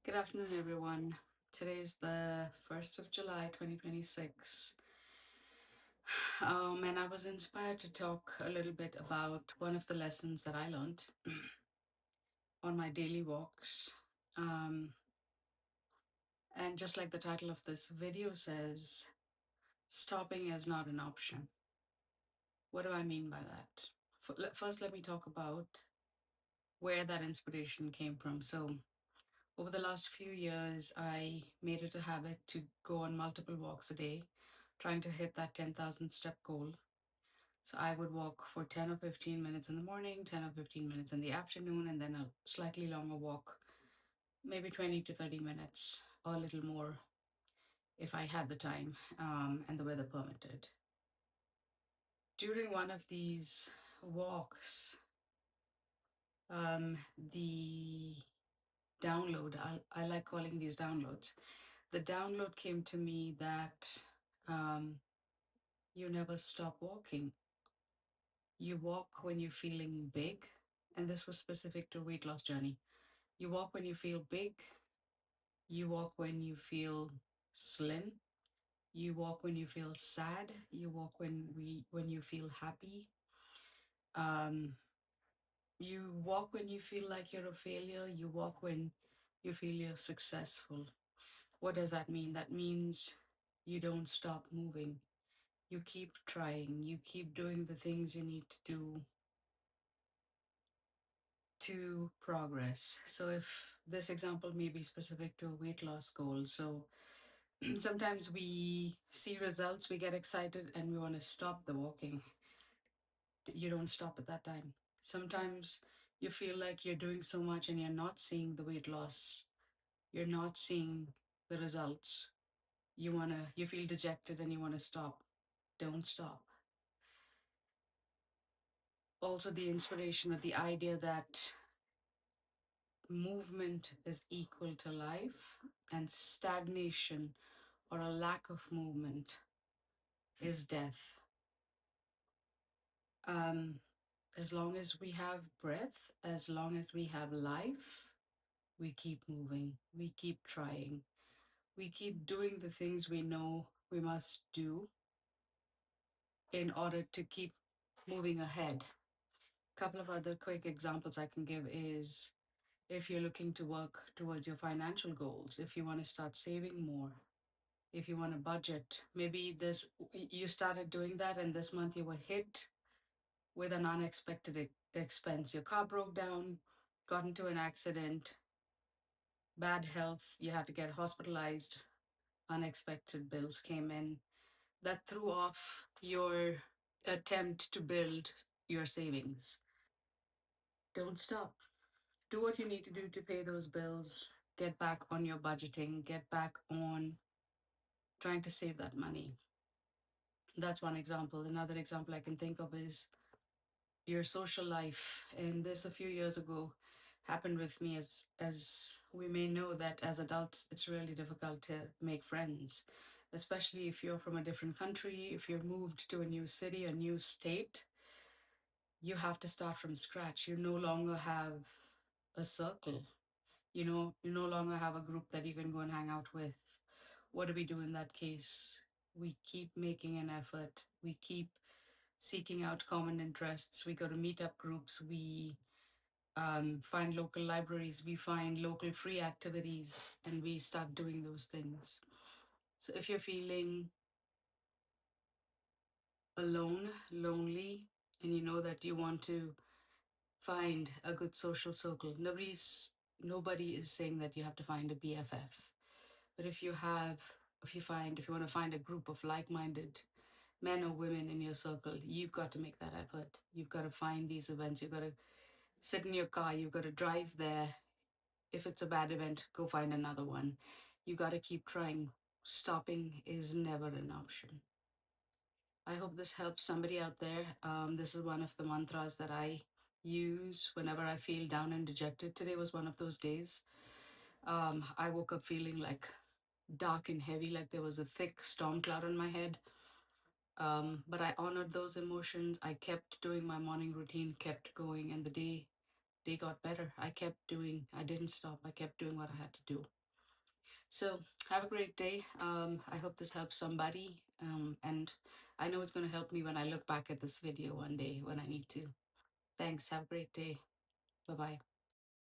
Good afternoon, everyone. Today is the 1st of July, 2026. And I was inspired to talk a little bit about one of the lessons that I learned on my daily walks. Um, and just like the title of this video says, stopping is not an option. What do I mean by that? First, let me talk about where that inspiration came from. So, over the last few years, I made it a habit to go on multiple walks a day, trying to hit that 10,000 step goal. So I would walk for 10 or 15 minutes in the morning, 10 or 15 minutes in the afternoon, and then a slightly longer walk, maybe 20 to 30 minutes, or a little more if I had the time and the weather permitted. During one of these walks, the download, I like calling these downloads, the download came to me that um, you never stop walking. You walk when you're feeling big, and this was specific to weight loss journey. You walk when you feel big, you walk when you feel slim, you walk when you feel sad, you walk when you feel happy. Um, you walk when you feel like you're a failure, you walk when you feel you're successful. What does that mean? That means you don't stop moving. You keep trying, you keep doing the things you need to do to progress. So, if this example may be specific to a weight loss goal, so sometimes we see results, we get excited, and we want to stop the walking. You don't stop at that time. Sometimes you feel like you're doing so much and you're not seeing the weight loss, you're not seeing the results. You feel dejected and you want to stop. Don't stop. Also, the inspiration or the idea that movement is equal to life and stagnation or a lack of movement is death. Um, as long as we have breath, as long as we have life, we keep moving, we keep trying, we keep doing the things we know we must do in order to keep moving ahead. A couple of other quick examples I can give is if you're looking to work towards your financial goals, if you want to start saving more, if you want to budget, maybe this you started doing that and this month you were hit with an unexpected expense. Your car broke down, got into an accident, bad health, you had to get hospitalized, unexpected bills came in. That threw off your attempt to build your savings. Don't stop. Do what you need to do to pay those bills. Get back on your budgeting, get back on trying to save that money. That's one example. Another example I can think of is your social life. And this a few years ago happened with me, as we may know that as adults it's really difficult to make friends, especially if you're from a different country, if you're moved to a new city, a new state, you have to start from scratch. You no longer have a circle. You no longer have a group that you can go and hang out with. What do we do in that case? We keep making an effort. We keep seeking out common interests. We go to meetup groups. We find local libraries. We find local free activities, and we start doing those things. So if you're feeling alone, lonely, and you know that you want to find a good social circle, nobody is saying that you have to find a BFF. But if you want to find a group of like-minded men or women in your circle, you've got to make that effort. You've got to find these events. You've got to sit in your car. You've got to drive there. If it's a bad event, go find another one. You got to keep trying. Stopping is never an option. I hope this helps somebody out there. This is one of the mantras that I use whenever I feel down and dejected. Today was one of those days. I woke up feeling like dark and heavy, like there was a thick storm cloud on my head. But I honored those emotions. I kept doing my morning routine, kept going, and the day they got better. I kept doing, I didn't stop. I kept doing what I had to do. So have a great day. I hope this helps somebody. And I know it's going to help me when I look back at this video one day when I need to. Thanks. Have a great day. Bye bye.